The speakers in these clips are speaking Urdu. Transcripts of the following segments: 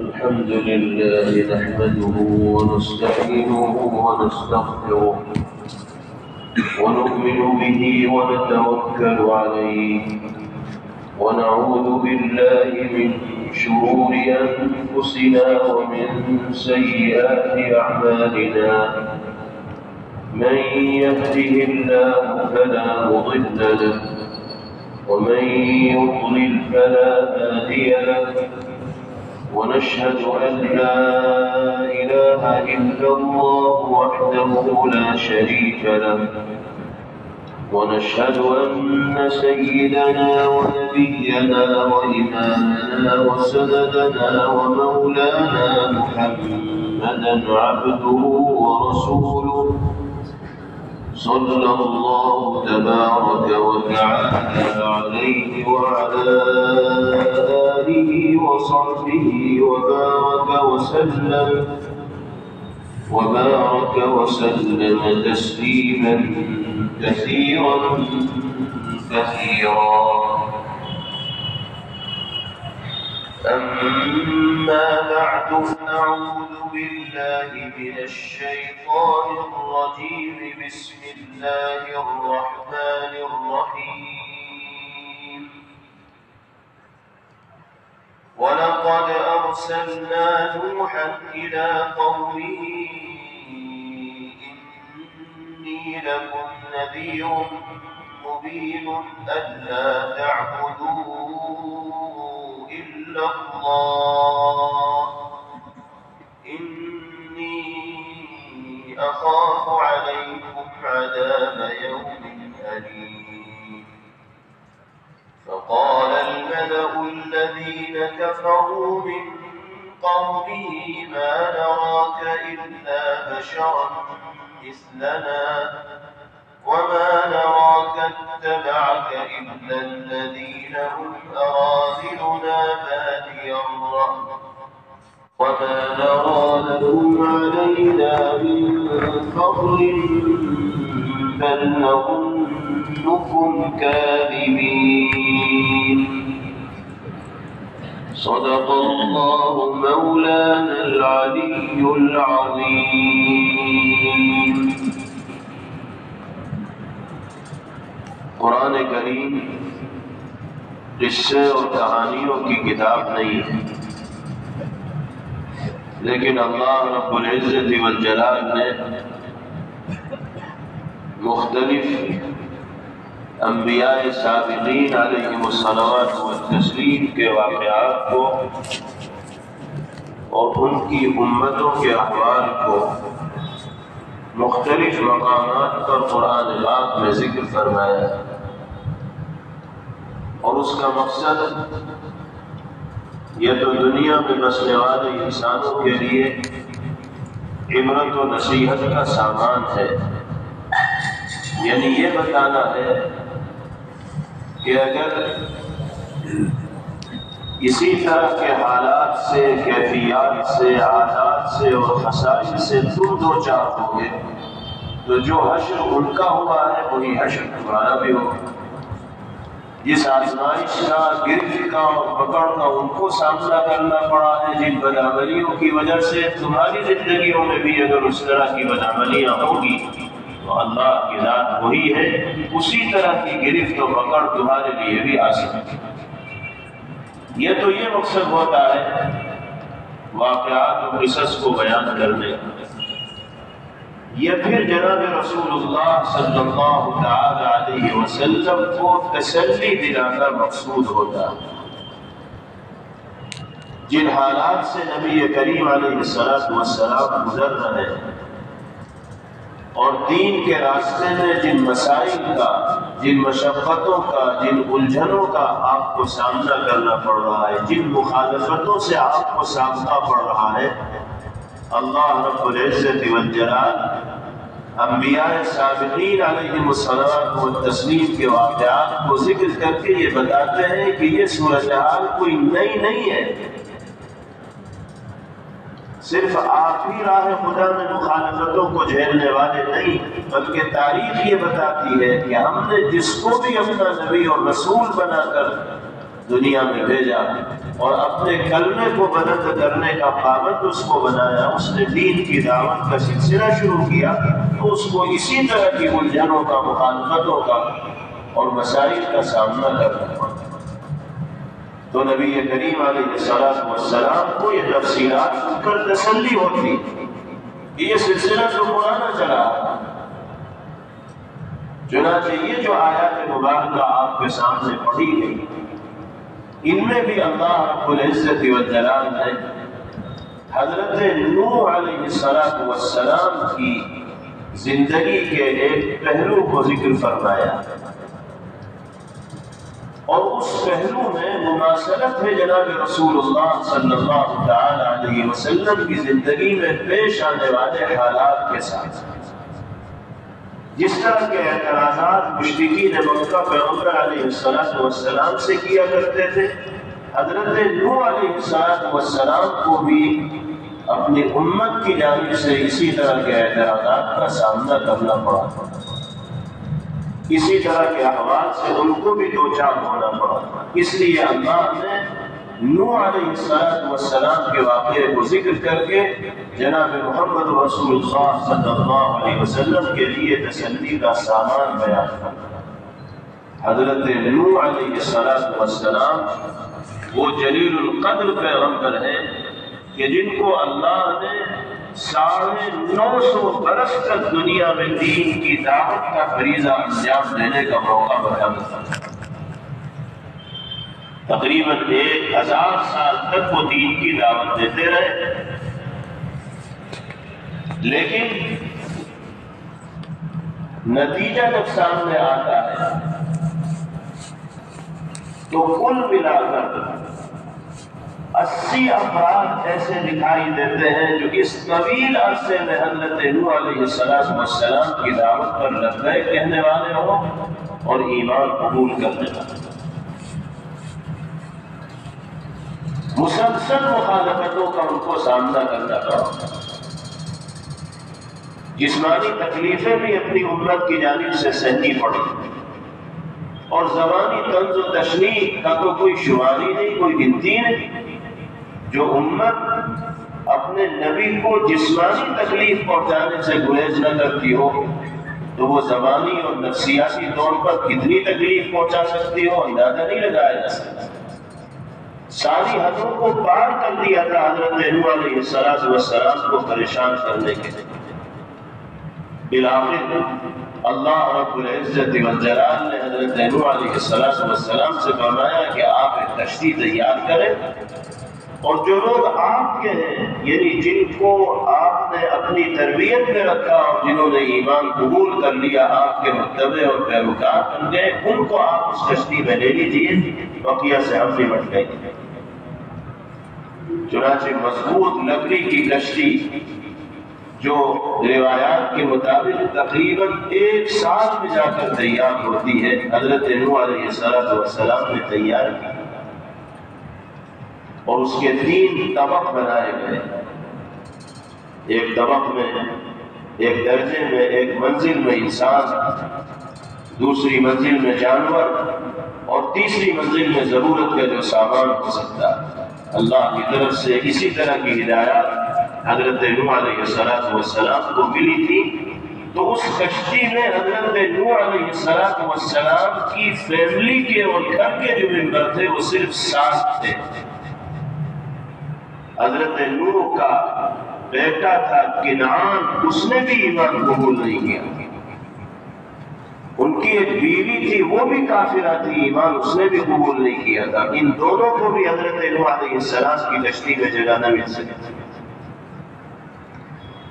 الحمد لله نحمده ونستعينه ونستغفره ونؤمن به ونتوكل عليه ونعوذ بالله من شرور أنفسنا ومن سيئات أعمالنا من يهده الله فلا مضل له ومن يضلل فلا هادي له ونشهد أن لا إله إلا الله وحده لا شريك له ونشهد أن سيدنا ونبينا وإمامنا وسندنا ومولانا محمدا عبده ورسوله صلى الله تبارك وتعالى عليه وعلى آله وصحبه وبارك وسلم تسليما كثيرا أما بعد فأعوذ بالله من الشيطان الرجيم بسم الله الرحمن الرحيم ولقد أرسلنا نوحا إلى قومه إني لكم نذير مبين ألا تعبدوا إلا الله إني أخاف عليكم عذاب يوم أليم فقال الملأ الذين كفروا من قومه ما نراك إلا بشرا مثلنا وما نراك اتبعك إلا الذين هم أراذلنا بادي الرأي وما نرى لكم علينا من فضل بل نظنكم كاذبين صدق الله مولانا العلي العظيم. قرآن کریم قصے اور کہانیوں کی کتاب نہیں ہے، لیکن اللہ رب العزت والجلال نے مختلف انبیاء سابقین علیہم الصلوات والتسلیم کے واقعات کو اور ان کی امتوں کے احوال کو مختلف مقامات پر قرآن پاک میں ذکر فرمایا ہے، اور اس کا مقصد یہ تو دنیا میں بسنے والے انسانوں کے لیے عبرت و نصیحت کا سامان ہے، یعنی یہ بتانا ہے کہ اگر اسی طرح کے حالات سے، کیفیات سے، عادات سے اور خصائص سے تم دو چار ہوگے تو جو حشر ان کا ہوا ہے وہی حشر تمہارا بھی ہوگا۔ جس آزمائش کا، گرفت کا اور پکڑ کا ان کو سامنا کرنا پڑا ہے، جن بدعملیوں کی وجہ سے تمہاری زندگیوں میں بھی اگر اس طرح کی بدعملیاں ہوگی تو اللہ کی ذات وہی ہے، اسی طرح کی گرفت و پکڑ تمہارے لیے بھی آ سکتی ہے۔ یہ تو یہ مقصد ہوتا ہے واقعات و قصص کو بیان کرنے، یہ پھر جناب رسول اللہ صلی اللہ تعالی علیہ وسلم کو تسلی دلانا مقصود ہوتا ہے۔ جن حالات سے نبی کریم علیہ السلام گزر رہے ہیں اور دین کے راستے میں جن مسائل کا، جن مشقتوں کا، جن الجھنوں کا آپ کو سامنا کرنا پڑ رہا ہے، جن مخالفتوں سے آپ کو سامنا پڑ رہا ہے، اللہ رب العزت والجلال انبیاء سابقین علیہم الصلوات والتسلیم کے واقعات کو ذکر کر کے یہ بتاتے ہیں کہ یہ صورتحال کوئی نئی نہیں ہے، صرف آپ ہی راہ خدا میں مخالفتوں کو جھیلنے والے نہیں، بلکہ تاریخ یہ بتاتی ہے کہ ہم نے جس کو بھی اپنا نبی اور رسول بنا کر دنیا میں بھیجا اور اپنے کلمے کو بلند کرنے کا پابند اس کو بنایا، اس نے دین کی دعوت کا سلسلہ شروع کیا، تو اس کو اسی طرح کی الجھنوں کا، مخالفتوں کا اور مسائل کا سامنا کرنا پڑا۔ تو نبی کریم علیہ السلام کو یہ تفصیلات سن کر تسلی ہوتی کہ یہ سلسلہ تو پرانا چلا۔ چنانچہ یہ جو آیات مبارکہ آپ کے سامنے پڑھی گئی، ان میں بھی اللہ رب العزت والجلال نے حضرت نوح علیہ السلام کی زندگی کے ایک پہلو کو ذکر فرمایا، اور اس پہلو میں مماثلت ہے جناب رسول اللہ صلی اللہ تعالی علیہ وسلم کی زندگی میں پیش آنے والے حالات کے ساتھ۔ جس طرح کے اعتراضات مشرکین مکہ پیغمبر علیہ السلام سے کیا کرتے تھے، حضرت نوح علیہ السلام کو بھی اپنی امت کی جانب سے اسی طرح کے اعتراضات کا سامنا کرنا پڑا، اسی طرح کے احوال سے ان کو بھی دوچار ہونا پڑا۔ اس لیے اللہ نے نوح علیہ السلام کے واقعے کو ذکر کر کے جناب محمد رسول اللہ صلی اللہ علیہ وسلم کے لیے تسلی کا سامان بیان کرا۔ حضرت نوح علیہ السلام وہ جلیل القدر پیغمبر ہیں کہ جن کو اللہ نے 950 برس تک دنیا میں دین کی دعوت کا فریضہ انجام دینے کا موقع ملا۔ تقریباً 1000 سال تک وہ دین کی دعوت دیتے رہے، لیکن نتیجہ جب سامنے آتا ہے تو کل ملا کر 80 افراد ایسے دکھائی دیتے ہیں جو اس طویل عرصے میں حضرت نوح علیہ السلام کی دعوت پر لبیک کہنے والے ہوں اور ایمان قبول کرنے والے۔ مسلسل مخالفتوں کا ان کو سامنا کرنا پڑا، جسمانی تکلیفیں بھی اپنی امت کی جانب سے سہنی پڑی، اور زبانی طنز و تشنیع کا تو کوئی شماری نہیں، کوئی گنتی نہیں۔ جو امت اپنے نبی کو جسمانی تکلیف پہنچانے سے گریز نہ کرتی ہو تو وہ زبانی اور نفسیاتی طور پر کتنی تکلیف پہنچا سکتی ہو اندازہ نہیں لگایا جا سکتا۔ ساری حدوں کو پار کر دیا تھا حضرت نوح علیہ السلام کو پریشان کرنے کے لیے۔ بالآخر اللہ رب العزت والجلال نے حضرت نوح علیہ السلام سے فرمایا کہ آپ ایک کشتی تیار کریں، اور جو لوگ آپ کے ہیں، یعنی جن کو آپ نے اپنی تربیت میں رکھا اور جنہوں نے ایمان قبول کر لیا، آپ کے متبع اور پیروکار بن گئے، ان کو آپ اس کشتی میں لے لیجیے، بقیہ سے ہم نمٹ گئے۔ چنانچہ مضبوط لکڑی کی کشتی جو روایات کے مطابق تقریباً 1 سال میں جا کر تیار ہوتی ہے، حضرت نوح علیہ السلام نے تیار کی، اور اس کے 3 طبق بنائے گئے۔ ایک طبق میں، ایک درجے میں، ایک منزل میں انسان، دوسری منزل میں جانور، اور تیسری منزل میں ضرورت کا جو سامان ہو سکتا ہے۔ اللہ کی طرف سے اسی طرح کی ہدایات حضرت نوح علیہ السلام کو ملی تھی۔ تو اس کشتی میں حضرت نوح علیہ السلام کی فیملی کے اور گھر کے جو ممبر تھے وہ صرف 7 تھے۔ حضرت نوح کا بیٹا تھا کنعان، اس نے بھی ایمان قبول نہیں کیا۔ ان کی ایک بیوی تھی، وہ بھی کافرہ تھی، ایمان اس نے بھی قبول نہیں کیا تھا۔ ان دونوں کو بھی حضرت نوح علیہ السلام کی کشتی میں جگہ نہ مل سکی۔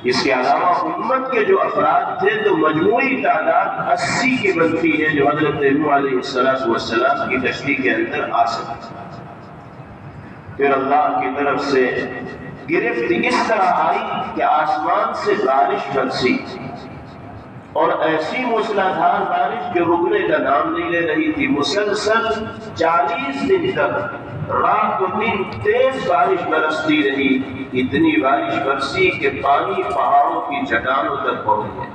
اس کے علاوہ امت کے جو افراد تھے تو مجموعی تعداد 80 کی بنتی ہے جو حضرت نوح علیہ السلام کی کشتی کے اندر آ سکتی۔ پھر اللہ کی طرف سے گرفت اس طرح آئی کہ آسمان سے بارش برسی، اور ایسی موسلادھار بارش جو رکنے کا نام نہیں لے رہی تھی۔ مسلسل 40 دن تک رات و دن تیز بارش برستی رہی، اتنی بارش برسی کہ پانی پہاڑوں کی چٹانوں تک پہنچ گیا۔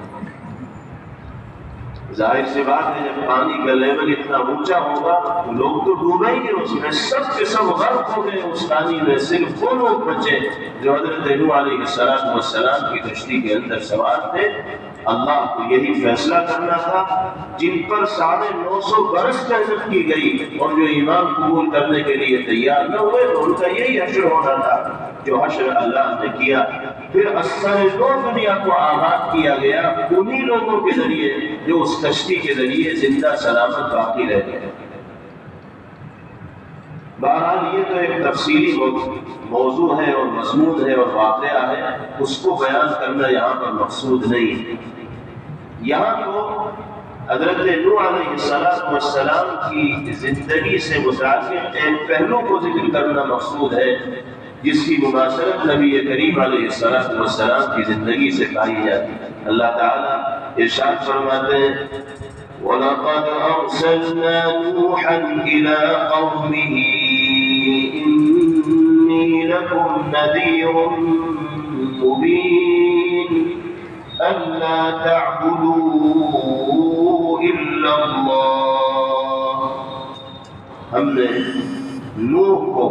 ظاہر سی بات ہے جب پانی کا لیول اتنا اونچا ہوگا تو لوگ تو ڈوبیں گے اس میں، سب کے سب غرق ہو گئے اس پانی میں، صرف وہ لوگ بچے جو حضرت نوح علیہ السلام کی کشتی کے اندر سوار تھے۔ اللہ کو یہی فیصلہ کرنا تھا، جن پر 950 برس محنت کی گئی اور جو ایمان قبول کرنے کے لیے تیار نہ ہوئے تو ان کا یہی حشر ہونا تھا جو حشر اللہ نے کیا۔ پھر دو دنیا کو آباد کیا گیا انہی لوگوں کے ذریعے جو اس کشتی کے ذریعے زندہ سلامت باقی رہ گئے۔ بہرحال یہ تو ایک تفصیلی موضوع ہے اور مضمون ہے اور واقعہ ہے، اس کو بیان کرنا یہاں پر مقصود نہیں ہے۔ یہاں تو حضرت نوح علیہ السلام کی زندگی سے متعلق ایک پہلو کو ذکر کرنا مقصود ہے جس کی مماثلت نبی کریم علیہ السلام کی زندگی سے پائی جاتی ہے۔ اللہ تعالیٰ ارشاد فرماتے ہیں وَلَقَدْ أَرْسَلْنَا نُوحًا إِلَىٰ قَوْمِهِ إِنِّي لَكُمْ نَذِيرٌ مُّبِينٌ أَلَّا تَعْبُدُوا إِلَّا اللَّهَ۔ ہم نے نوح کو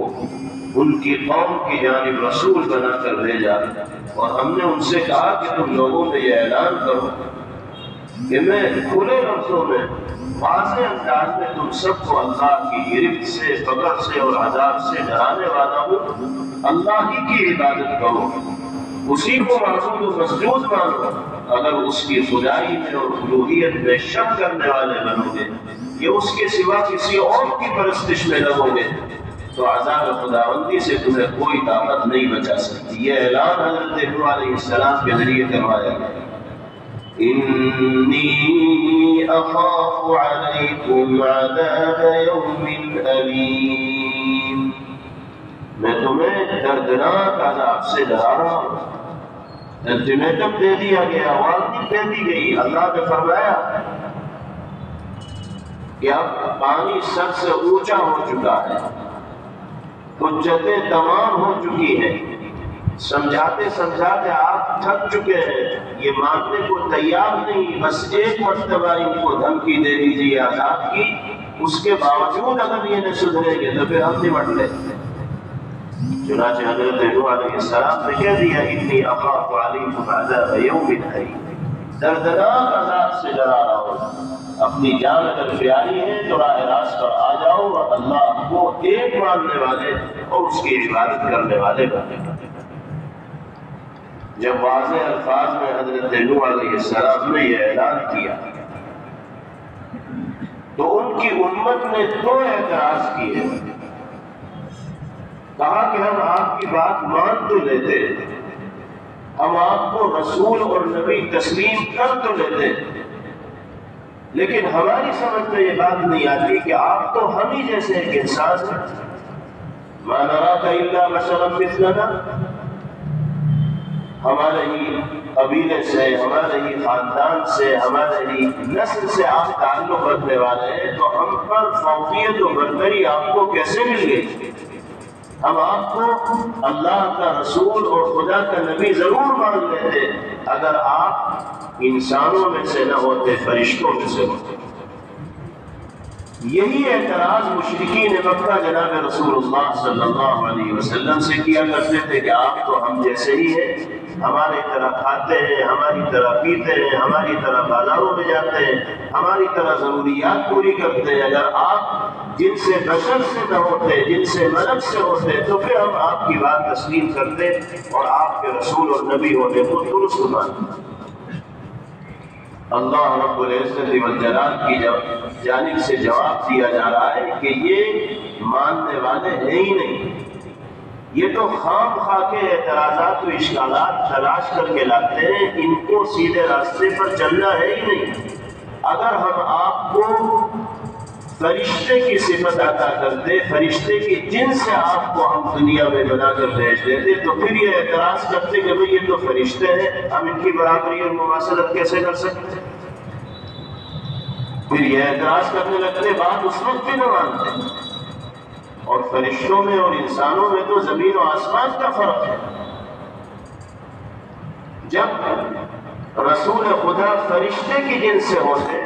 ان کی قوم کی جانب رسول بنا کر بھیجا اور ہم نے ان سے کہا کہ تم لوگوں میں یہ اعلان کرو کہ میں کھلے لفظوں میں واضح انداز میں تم سب کو اللہ کی گرفت سے، فقر سے اور عذاب سے ڈرانے والا ہوں۔ اللہ ہی کی عبادت کرو، اسی کو معبود و مسجود مانو۔ اگر اس کی خدائی میں اور الوہیت میں شک کرنے والے بنو گے یا اس کے سوا کسی اور کی پرستش میں لگو گے تو عذاب خداوندی سے تمہیں کوئی طاقت نہیں بچا سکتی۔ یہ اعلان حضرت نوح علیہ السلام کے ذریعے کروایا گیا۔ انی اخاف علیکم عذاب یوم علیم، میں تمہیں دردناک عذاب سے ڈرا رہا ہوں۔ الٹیمیٹم دے دیا گیا، وارننگ دے دی گئی۔ اللہ نے فرمایا کہ اب پانی سر سے اونچا ہو چکا ہے، حجتیں تمام ہو چکی ہیں، سمجھاتے سمجھاتے آپ تھک چکے ہیں، یہ ماننے کو تیار نہیں، بس ایک مرتبہ ان کو دھمکی دے دیجیے عذاب کی، اس کے باوجود اگر یہ نہ سدھریں گے تو پھر ہم نمٹ لیں۔ چنانچہ حضرت نوح علیہ السلام نے کہہ دیا انی اخاف علیکم عذاب یوم علیم، دردناک عذاب سے ڈرا رہا ہوں۔ اپنی جان اگر پیاری ہے تو راہ راست پر آ جاؤ اور اللہ کو ایک ماننے والے اور اس کی عبادت کرنے والے بنے۔ جب واضح الفاظ میں حضرت نوح علیہ السلام نے یہ اعلان کیا تو ان کی امت نے دو اعتراض کیے۔ کہا کہ ہم آپ کی بات مان تو لیتے، ہم آپ کو رسول اور نبی تسلیم کر تو لیتے، لیکن ہماری سمجھ میں یہ بات نہیں آتی کہ آپ تو ہم ہی جیسے ایک انسان ہیں۔ ما نراک الا بشرا مثلنا، ہمارے ہی قبیلے سے، ہمارے ہی خاندان سے، ہمارے ہی نسل سے آپ تعلق رکھنے والے ہیں، تو ہم پر فوقیت و برتری آپ کو کیسے مل گئی؟ ہم آپ کو اللہ کا رسول اور خدا کا نبی ضرور مان لیتے اگر آپ انسانوں میں سے نہ ہوتے، فرشتوں میں سے ہوتے۔ یہی اعتراض مشرکین مکہ جناب رسول اللہ صلی اللہ علیہ وسلم سے کیا کرتے تھے کہ آپ تو ہم جیسے ہی ہیں، ہماری طرح کھاتے ہیں، ہماری طرح پیتے ہیں، ہماری طرح بازاروں میں جاتے ہیں، ہماری طرح ضروریات پوری کرتے ہیں۔ اگر آپ جن سے بشر سے نہ ہوتے، جن سے ملک سے ہوتے تو پھر ہم آپ کی بات تسلیم کرتے اور آپ کے رسول اور نبی ہونے کو درست مانتے۔ اللہ رب العزت والجلال کی جانب سے جواب دیا جا رہا ہے کہ یہ ماننے والے ہیں ہی نہیں، یہ تو خام خواہ کے اعتراضات و اشکالات تلاش کر کے لاتے ہیں، ان کو سیدھے راستے پر چلنا ہے ہی نہیں۔ اگر ہم آپ کو فرشتے کی صفت عطا کرتے، فرشتے کی جن سے آپ کو ہم دنیا میں بنا کر بھیج دیتے تو پھر یہ اعتراض کرتے کہ بھئی یہ تو فرشتے ہیں، ہم ان کی برابری اور مماثلت کیسے کر سکتے؟ پھر یہ اعتراض کرنے لگتے، بات اس وقت بھی نہ مانتے۔ اور فرشتوں میں اور انسانوں میں تو زمین و آسمان کا فرق ہے۔ جب رسول خدا فرشتے کی جن سے ہوتے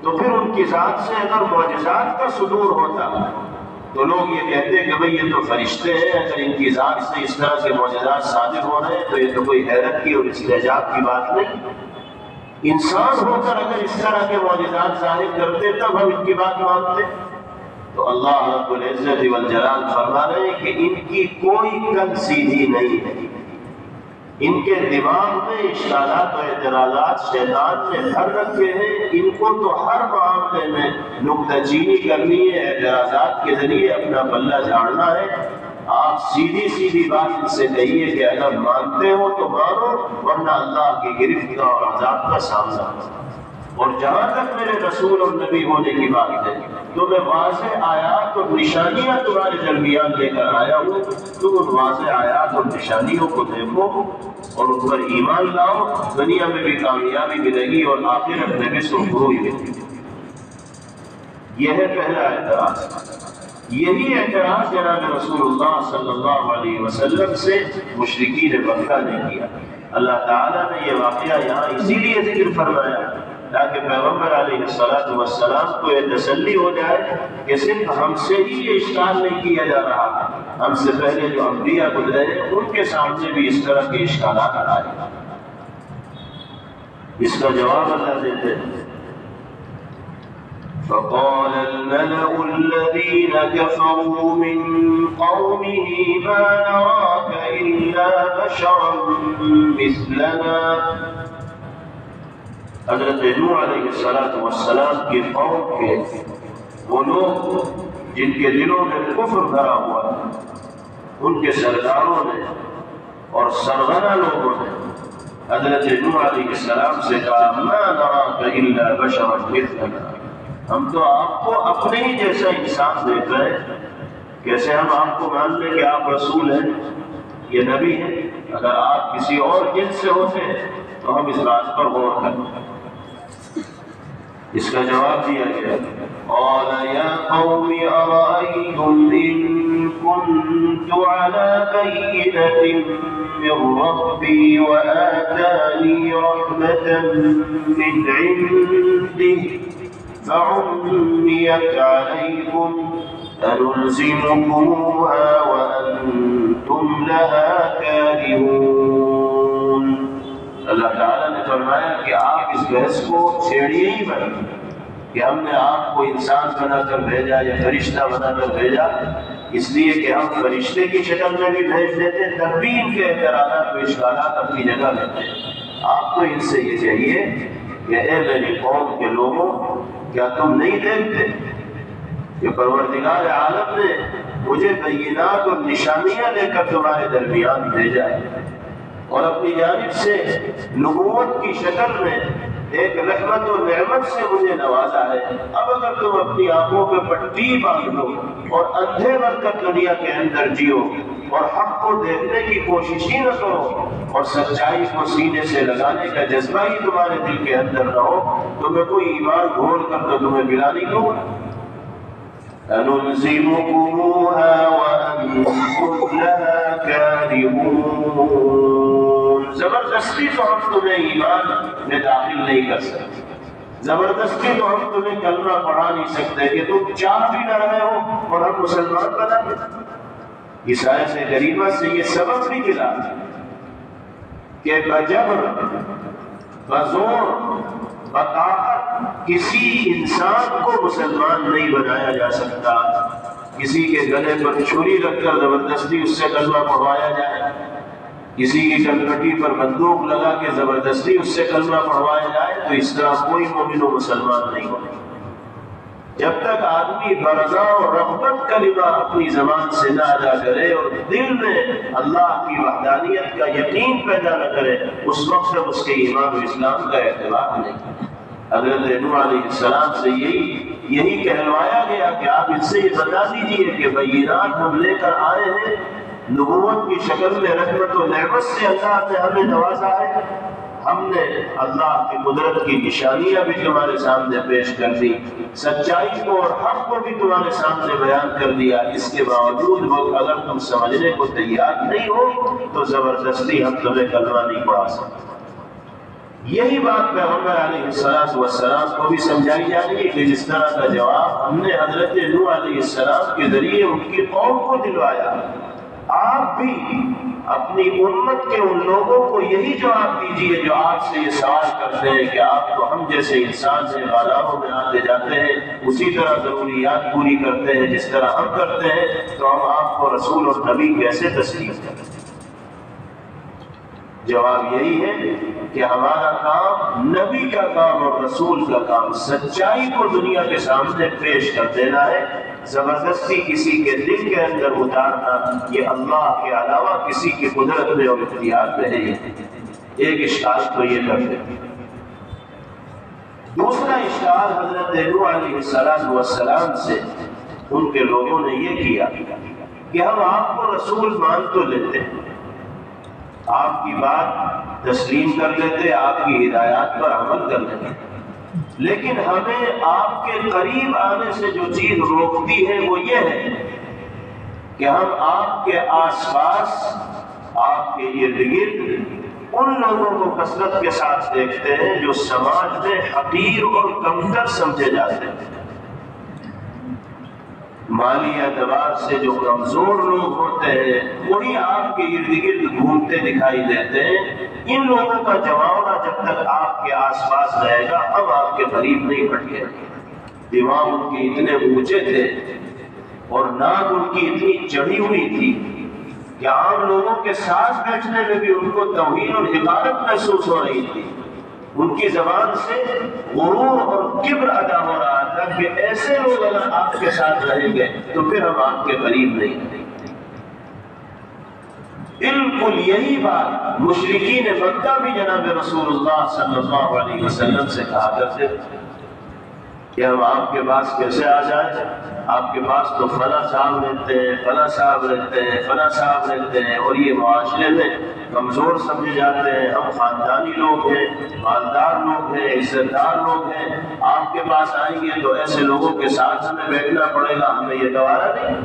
تو پھر ان کی ذات سے اگر معجزات کا صدور ہوتا تو لوگ یہ کہتے کہ بھئی یہ تو فرشتے ہیں، اگر ان کی ذات سے اس طرح کے معجزات صادر ہو رہے ہیں تو یہ تو کوئی حیرت کی اور استعجاب کی بات نہیں۔ انسان ہو کر اگر اس طرح کے معجزات ظاہر کرتے تب ہم ان کی بات مانتے۔ تو اللہ رب العزت والجلال فرما رہے ہیں کہ ان کی کوئی کل سیدھی نہیں ہے، ان کے دماغ میں اشکالات و اعتراضات شیطان نے بھر رکھے ہیں، ان کو تو ہر معاملے میں نکتہ چینی کرنی ہے، اعتراضات کے ذریعے اپنا پلہ جھاڑنا ہے۔ آپ سیدھی سیدھی بات ان سے کہیے کہ اگر مانتے ہو تو مانو، ورنہ اللہ کی گرفت کا اور عذاب کا سامنا۔ اور جہاں تک میرے رسول اور نبی ہونے کی بات ہے تو میں واضح آیات اور نشانیاں تمہارے درمیان لے کر آیا ہوں، تم ان واضح آیات اور نشانیوں کو دیکھو اور ان پر ایمان لاؤ، دنیا میں بھی کامیابی ملے گی اور آخرت میں بھی سرخروئی ملے گی۔ یہ ہے پہلا اعتراض۔ یہی اعتراض جناب رسول اللہ صلی اللہ علیہ وسلم سے مشرکین مکہ نے کیا۔ اللہ تعالیٰ نے یہ واقعہ یہاں اسی لیے ذکر فرمایا تاکہ پیغمبر علیہ السلام کو یہ تسلی ہو جائے کہ صرف ہم سے ہی یہ اشکال نہیں کیا جا رہا، ہم سے پہلے جو انبیاء گزرے ہیں ان کے سامنے بھی اس طرح کے اشکالات آئے۔ اس کا جواب اللہ دیتے ہیں، فقال الملأ الذين كفروا من قومه ما نراك إلا بشرا مثلنا۔ حضرت نوح علیہ السلام کی قوم کے وہ لوگ جن کے دلوں میں کفر بھرا ہوا تھا، ان کے سرداروں نے اور سرغنہ لوگوں نے حضرت نوح علیہ السلام سے کہا ما نراک الا بشرا مثلنا، ہم تو آپ کو اپنے ہی جیسا انسان دیکھ رہے ہیں، کیسے ہم آپ کو مان لیں کہ آپ رسول ہیں، یہ نبی ہیں؟ اگر آپ کسی اور جنس سے ہوتے تو ہم اس بات پر غور کریں۔ اس کا جواب دیا گیا، قال یا قوم ارأيتم ان كنت على بينة من ربي وآتاني رحمة من عنده فعميت عليكم أنلزمكموها وأنتم لها كارهون۔ اللہ تعالیٰ نے فرمایا کہ آپ اس بحث کو چھیڑیے ہی مت کہ ہم نے آپ کو انسان بنا کر بھیجا یا فرشتہ بنا کر بھیجا، اس لیے کہ ہم فرشتے کی شکل میں بھی بھیج دیتے تب بھی ان کے اعتراضات و اشکالات اپنی جگہ لیتے۔ آپ کو ان سے یہ چاہیے کہ اے میری قوم کے لوگوں، کیا تم نہیں دیکھتے کہ پروردگار عالم نے مجھے بینات اور نشانیاں لے کر تمہارے درمیان بھیجا ہے اور اپنی جانب سے نبوت کی شکل میں ایک رحمت و نعمت سے مجھے نوازا ہے۔ اب اگر تم اپنی آنکھوں پہ پٹی باندھ لو اور اندھے بن کر دنیا کے اندر جیو اور حق کو دیکھنے کی کوشش ہی نہ کرو اور سچائی کو سینے سے لگانے کا جذبہ ہی تمہارے دل کے اندر نہ ہو، تو میں کوئی ایمان گھول کر تو تمہیں ملا نہیں دوں گا۔ أَنُلْزِمُكُمُوهَا وَأَنْتُمْ لَهَا كَارِهُونَ، زبردستی تو ہم تمہیں ایمان میں داخل نہیں کر سکتے، زبردستی تو ہم تمہیں کلمہ پڑھا نہیں سکتے کہ تم چاہ بھی نہ رہے ہو اور ہم مسلمان بنا دیں۔ اس آیت کریمہ سے یہ سبق بھی ملا کہ بجبر، بزور، بطاقت کسی انسان کو مسلمان نہیں بنایا جا سکتا۔ کسی کے گلے پر چھری رکھ کر زبردستی اس سے کلمہ پڑھوایا جائے، کسی کی کلپٹی پر بندوق لگا کے زبردستی اس سے کلمہ پڑھوایا جائے، تو اس طرح کوئی مومن و مسلمان نہیں ہوگا۔ جب تک آدمی برضا اور رغبت کلمہ اپنی زبان سے نہ ادا کرے اور دل میں اللہ کی وحدانیت کا یقین پیدا نہ کرے، اس وقت تک اس کے ایمان و اسلام کا اعتبار نہیں۔ حضرت نوح علیہ السلام سے یہی کہلوایا گیا کہ آپ اس سے یہ بتا دیجئے کہ بینات ہم لے کر آئے ہیں، نبوت کی شکل میں رحمت و نعمت سے اللہ نے ہمیں نوازا ہے، ہم نے اللہ کی قدرت کی نشانیاں بھی تمہارے سامنے پیش کر دی، سچائی کو اور حق کو بھی تمہارے سامنے بیان کر دیا، اس کے باوجود اگر تم سمجھنے کو تیار نہیں ہو تو زبردستی ہم تمہیں کلمہ نہیں پڑھا سکتے۔ یہی بات پیغمبر علیہ السلام کو بھی سمجھائی جا رہی ہے کہ جس طرح کا جواب ہم نے حضرت نوح علیہ السلام کے ذریعے ان کی قوم کو دلوایا، آپ بھی اپنی امت کے ان لوگوں کو یہی جواب دیجیے جو آپ سے یہ سوال کرتے ہیں کہ آپ تو ہم جیسے انسان سے بازاروں میں آتے جاتے ہیں، اسی طرح ضروریات پوری کرتے ہیں جس طرح ہم کرتے ہیں، تو ہم آپ کو رسول اور نبی کیسے تسلیم کریں؟ جواب یہی ہے کہ ہمارا کام نبی کا کام اور رسول کا کام سچائی کو دنیا کے سامنے پیش کر دینا ہے، زبردستی کسی کے دل کے اندر اتارنا یہ اللہ کے علاوہ کسی کی قدرت میں اور اختیار میں نہیں ہے۔ ایک اشکال تو یہ کرتے ہیں۔ دوسرا اشکال حضرت نوح علیہ السلام سے ان کے لوگوں نے یہ کیا کہ ہم آپ کو رسول مان تو لیتے ہیں، آپ کی بات تسلیم کر لیتے، آپ کی ہدایات پر عمل کر لیتے، لیکن ہمیں آپ کے قریب آنے سے جو چیز روکتی ہے وہ یہ ہے کہ ہم آپ کے آس پاس، آپ کے ارد گرد ان لوگوں کو کثرت کے ساتھ دیکھتے ہیں جو سماج میں حقیر اور کمتر سمجھے جاتے ہیں، مالی اعتبار سے جو کمزور لوگ ہوتے ہیں وہی آپ کے ارد گرد گھومتے دکھائی دیتے ہیں۔ ان لوگوں کا جماوڑا جب تک آپ کے آس پاس رہے گا ہم آپ کے قریب نہیں بڑھیں گے۔ دماغ ان کے اتنے اونچے تھے اور ناک ان کی اتنی چڑھی ہوئی تھی کہ عام لوگوں کے ساتھ بیٹھنے میں بھی ان کو توہین اور حقارت محسوس ہو رہی تھی۔ ان کی زبان سے غرور اور کبر ادا ہو رہا تھا کہ ایسے لوگ اگر آپ کے ساتھ رہیں گے تو پھر ہم آپ کے قریب نہیں رہیں گے۔ بالکل یہی بات مشرکین مکہ بھی جناب رسول اللہ صلی اللہ علیہ وسلم سے کہا کرتے کہ ہم آپ کے پاس کیسے آ جائیں، آپ کے پاس تو فلاں صاحب رہتے ہیں، فلاں صاحب رہتے ہیں، فلاں صاحب رہتے ہیں، اور یہ معاشرے میں کمزور سمجھے جاتے ہیں، ہم خاندانی لوگ ہیں، مالدار لوگ ہیں، عزت دار لوگ ہیں، آپ کے پاس آئیں گے تو ایسے لوگوں کے ساتھ ہمیں بیٹھنا پڑے گا، ہمیں یہ گوارا نہیں۔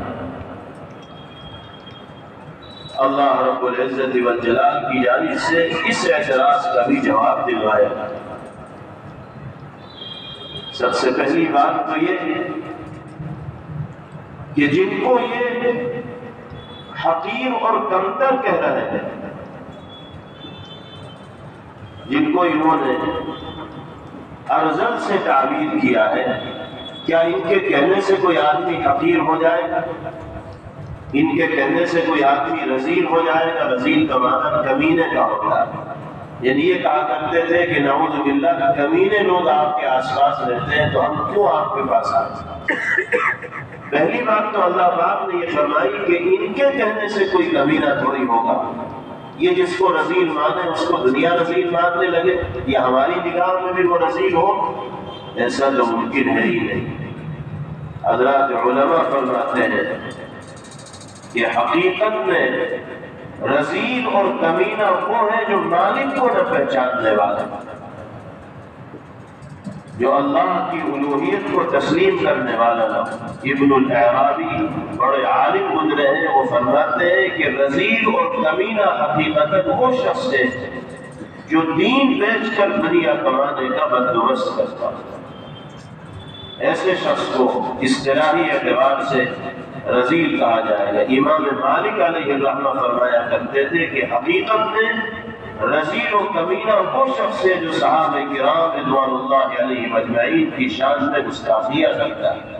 اللہ رب العزت والجلال کی جانب سے اس اعتراض کا بھی جواب دلوایا۔ سب سے پہلی بات تو یہ ہے کہ جن کو یہ حقیر اور کمتر کہہ رہے ہیں، جن کو انہوں نے ارذل سے تعبیر کیا ہے، کیا ان کے کہنے سے کوئی آدمی حقیر ہو جائے گا؟ ان کے کہنے سے کوئی آدمی رذیل ہو جائے گا؟ رذیل کا معنی کمینے کا ہوتا ہے، یعنی یہ کہا کرتے تھے کہ نعوذ باللہ کمینے لوگ آپ کے آس پاس رہتے ہیں تو ہم کیوں آپ کے پاس آتے ہیں؟ پہلی بات تو اللہ پاک نے یہ فرمائی کہ ان کے کہنے سے کوئی کمینہ تھوڑی ہوگا، یہ جس کو رذیل مانے اس کو دنیا رذیل ماننے لگے، یا ہماری نگاہ میں بھی وہ رذیل ہو، ایسا تو ممکن ہے ہی نہیں۔ حضرات علماء فرماتے ہیں کہ حقیقت میں رذیل اور کمینہ وہ ہے جو مالک کو نہ پہچاننے والا، جو اللہ کی الوہیت کو تسلیم کرنے والا نہ۔ ابن العرابی بڑے عالم گزرے ہیں، وہ فرماتے ہیں کہ رذیل اور کمینہ حقیقت وہ شخص ہے جو دین بیچ کر دنیا کمانے کا بندوبست کرتا ہے۔ ایسے شخص کو اصطلاحی اعتبار سے رذیل کہا جائے گا۔ امام مالک علیہ الرحمہ فرمایا کرتے تھے کہ حقیقت میں رذیل و کمینہ وہ شخص ہے جو صحابہ کرام رضوان اللہ علیہ اجمعین کی شان میں گستاخیاں کرتا ہے،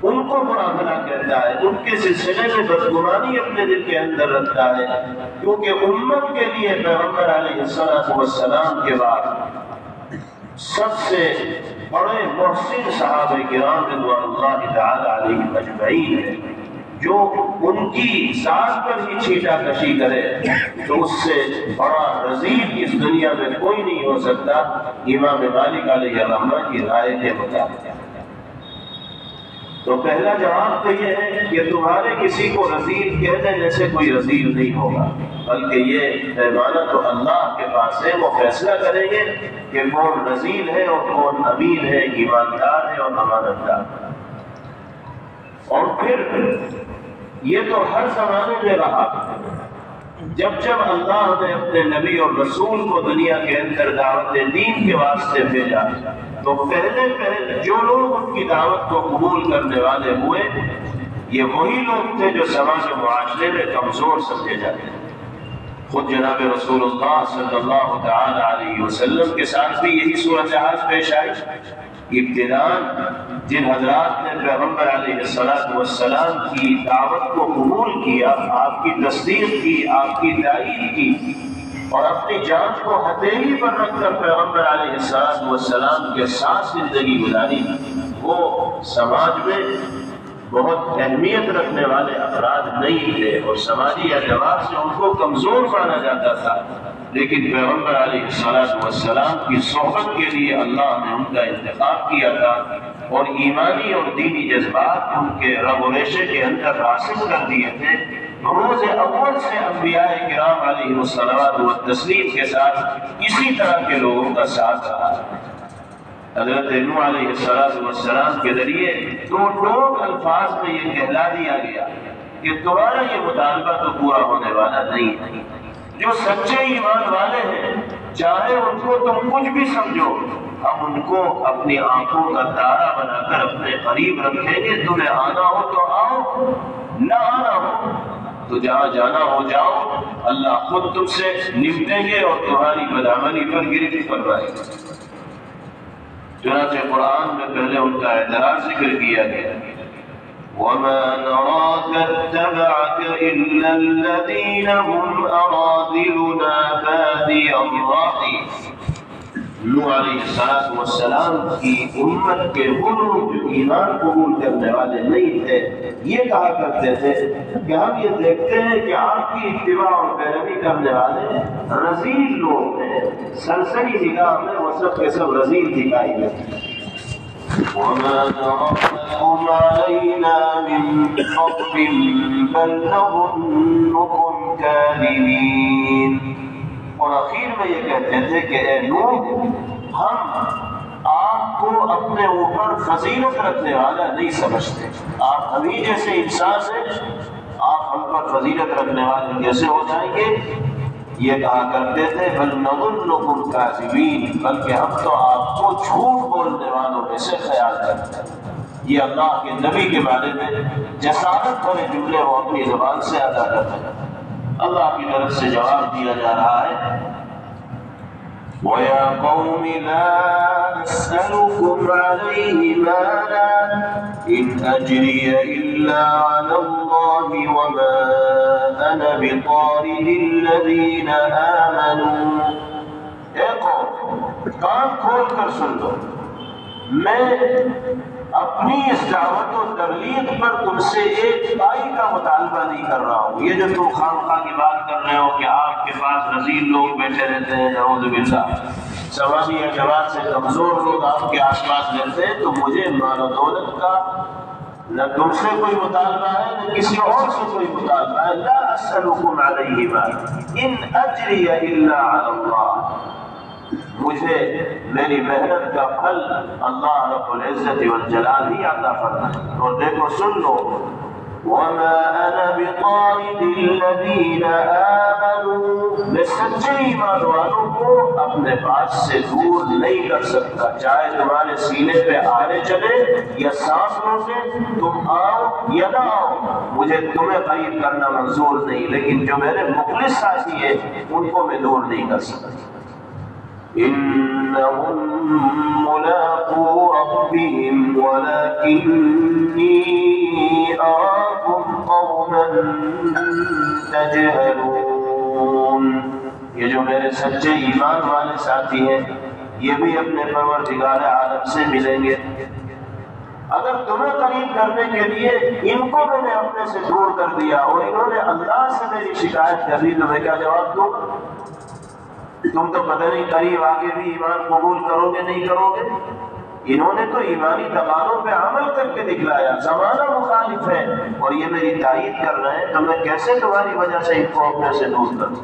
ان کو برا بھلا کہتا ہے، ان کے سلسلے میں بدگمانی اپنے دل کے اندر رکھتا ہے، کیونکہ امت کے لیے پیغمبر علیہ السلام کے بعد سب سے بڑے محسن صحابہ کرام رضوان اللہ تعالی علیہ اجمعین ہیں، جو ان کی ذات پر ہی چھیٹا کشی کرے تو اس سے بڑا رذیل اس دنیا میں کوئی نہیں ہو سکتا، امام مالک علیہ الرحمہ کی رائے کے مطابق۔ تو پہلا جواب تو یہ ہے کہ تمہارے کسی کو رذیل کہہ دینے سے کوئی رذیل نہیں ہوگا، بلکہ یہ پیمانہ تو اللہ کے پاس ہے، وہ فیصلہ کریں گے کہ کون رذیل ہے اور کون امین ہے، ایماندار ہے اور امانت دار۔ اور پھر یہ تو ہر زمانے میں رہا، جب جب اللہ نے اپنے نبی اور رسول کو دنیا کے اندر دعوت دین کے واسطے بھیجا تو پہلے جو لوگ ان کی دعوت کو قبول کرنے والے ہوئے یہ وہی لوگ تھے جو سماج و معاشرے میں کمزور سمجھے جاتے ہیں۔ خود جناب رسول اللہ صلی اللہ تعالی علیہ وسلم کے ساتھ بھی یہی صورتحال پیش آئی۔ ابتداءً جن حضرات نے پیغمبر علیہ السلام کی دعوت کو قبول کیا، آپ کی تصدیق کی، آپ کی تائید کی اور اپنی جان کو ہتھیلی پر رکھ کر پیغمبر علیہ السلام کے ساتھ زندگی گزاری، وہ سماج میں بہت اہمیت رکھنے والے افراد نہیں تھے اور سماجی اعتبار سے ان کو کمزور مانا جاتا تھا، لیکن پیغمبر علیہ السلام کی صحبت کے لیے اللہ نے ان کا انتخاب کیا تھا اور ایمانی اور دینی جذبات ان کے رگ و ریشے کے اندر راسخ کر دیے تھے۔ روز اول سے انبیاء کرام علیہ الصلوات والتسلیم کے ساتھ اسی طرح کے لوگوں کا ساتھ رہا۔ حضرت نوح علیہ السلام کے ذریعے دو ٹوک الفاظ میں یہ کہلا دیا گیا کہ تمہارا یہ مطالبہ تو پورا ہونے والا نہیں ہے۔ جو سچے ایمان والے ہیں چاہے ان کو تم کچھ بھی سمجھو، ہم ان کو اپنی آنکھوں کا تارا بنا کر اپنے قریب رکھیں گے۔ تمہیں آنا ہو تو آؤ، نہ آنا ہو تو جہاں جانا ہو جاؤ، اللہ خود تم سے نمٹیں گے اور تمہاری بدعملی پر گرفت فرمائے گا۔ چنانچہ قرآن میں پہلے ان کا اعتراض ذکر کیا گیا، وَمَا نَرَاكَ اتَّبَعَكَ إِلَّا الَّذِينَ هُمْ أَرَاذِلُنَا بَادِيَ الرَّأْيِ۔ نوح علیہ السلام کی امت کے وہ لوگ جو ایمان قبول کرنے والے نہیں تھے یہ کہا کرتے تھے کہ ہم یہ دیکھتے ہیں کہ آپ کی اتباع اور پیروی کرنے والے رذیل لوگ ہیں، سرسری نگاہ میں وہ سب کے سب رذیل دکھائی دیتے ہیں۔ وَمَا نَرَاكُمْ عَلَيْنَا مِن فَضْلٍ بَلْ نَظُنُّكُمْ كَاذِبِينَ۔ اور آخر میں یہ کہتے تھے کہ اے نوح، ہم آپ کو اپنے اوپر فضیلت رکھنے والا نہیں سمجھتے، آپ ہمیں جیسے انسان ہیں، آپ ہم پر فضیلت رکھنے والے کیسے ہو جائیں گے؟ یہ کہا کرتے تھے بل نظنکم کاذبین، بلکہ ہم تو آپ کو جھوٹ بولنے والوں میں سے خیال کرتے ہیں۔ یہ اللہ کے نبی کے بارے میں جسارت بھرے جملے وہ اپنی زبان سے ادا کرتے ہیں۔ اللہ کی طرف سے جواب دیا جا رہا ہے، وَيَا قَوْمِ لَا أَسْأَلُكُمْ عَلَيْهِ مَالًا إِنْ أَجْرِيَ إِلَّا عَلَى اللَّهِ وَمَا أَنَا بِطَارِدِ الَّذِينَ آمَنُوا۔ اے قوم، کان کھول کر سن لو، میں اپنی اس دعوت و تبلیغ پر تم سے ایک پائی کا مطالبہ نہیں کر رہا ہوں۔ یہ جو تم خواہ کی بات کر رہے ہو کہ آپ کے پاس رذیل لوگ بیٹھے رہتے ہیں، نعوذ باللہ، سماجی اعتبار سے کمزور لوگ آپ کے آس پاس رہتے ہیں، تو مجھے مال و دولت کا نہ تم سے کوئی مطالبہ ہے نہ کسی اور سے کوئی مطالبہ ہے۔ لا اسألکم علیہ مال ان اجری الا علی اللہ، مجھے میری محنت کا پھل اللہ رب العزت والجلال ہی عطا فرمائے۔ اور دیکھو سن لو، وَمَا أَنَا بِطَارِدِ الَّذِينَ آمَنُوا، میں سچے ایمان والوں کو اپنے پاس سے دور نہیں کر سکتا، چاہے تمہارے سینے پہ آنے چلے یا سانس روکے، تم آؤ یا نہ آؤ، مجھے تمہیں قریب کرنا منظور نہیں، لیکن جو میرے مخلص ساتھی ہیں ان کو میں دور نہیں کر سکتا۔ إنهم ملاقو ربهم ولكني أراكم قوما تجهلون۔ یہ جو میرے سچے ایمان والے ساتھی ہیں یہ بھی اپنے پروردگار عالم سے ملیں گے۔ اگر تمہیں قریب کرنے کے لیے ان کو میں نے اپنے سے دور کر دیا اور انہوں نے اللہ سے میری شکایت کر دی تو میں کیا جواب دوں؟ تم تو پتہ نہیں قریب آگے بھی ایمان قبول کرو گے نہیں کرو گے۔ انہوں نے تو ایمانی تقاضوں پہ عمل کر کے دکھلایا، زمانہ مخالف ہے اور یہ میری تائید کر رہے ہیں، تو میں کیسے تمہاری وجہ سے ان کو اپنے سے دور کروں؟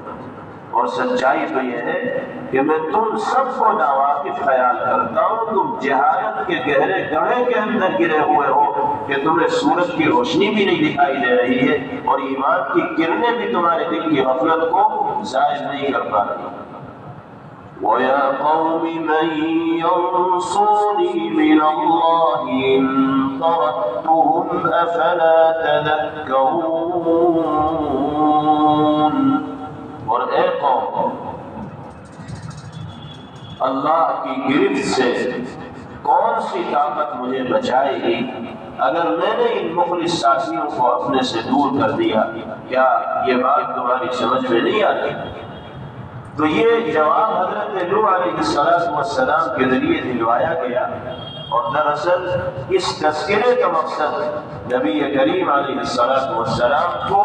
اور سچائی تو یہ ہے کہ میں تم سب کو ناواقف خیال کرتا ہوں، تم جہالت کے گہرے گڑھے کے اندر گرے ہوئے ہو کہ تمہیں سورج کی روشنی بھی نہیں دکھائی دے رہی ہے اور ایمان کی کرنیں بھی تمہارے دل کی غفلت کو ظاہر نہیں کر پا رہی۔ وَيَا قَوْمِ مَنْ يَنصُرُنِي مِنَ اللَّهِ إِن طَرَدتُّهُمْ أَفَلَا تَذَكَّرُونَ۔ اور اے قوم، اللہ کی گرفت سے کون سی طاقت مجھے بچائے گی اگر میں نے ان مخلص ساتھیوں کو اپنے سے دور کر دیا؟ کیا یہ بات تمہاری سمجھ میں نہیں آتی؟ تو یہ جواب حضرت نوح علیہ السلام کے ذریعے دلوایا گیا، اور دراصل اس تذکرے کا مقصد نبی کریم علیہ السلام کو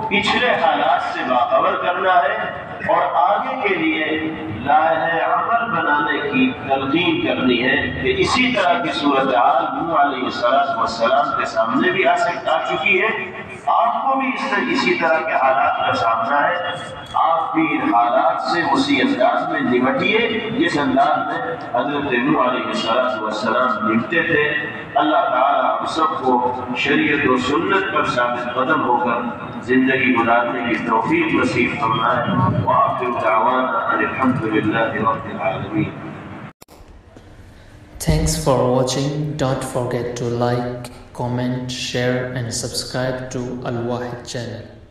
پچھلے حالات سے باخبر کرنا ہے اور آگے کے لیے لائحہ عمل بنانے کی تلقین کرنی ہے کہ اسی طرح کی صورتحال نوح علیہ السلام کے سامنے بھی آ چکی ہے، آپ کو بھی اسی طرح کے حالات کا سامنا ہے، آپ بھی ان حالات سے اسی انداز میں نمٹیے جس انداز میں حضرت نوح علیہ السلام نمٹے تھے۔ اللہ تعالیٰ ہم سب کو شریعت و سنت پر ثابت قدم ہو کر زندگی گزارنے کی توفیق نصیب فرمائے۔ وآخر دعوانا ان الحمد للہ رب العالمین۔ Thanks for watching. Don't forget to like, comment, share and subscribe to Al Wahid channel.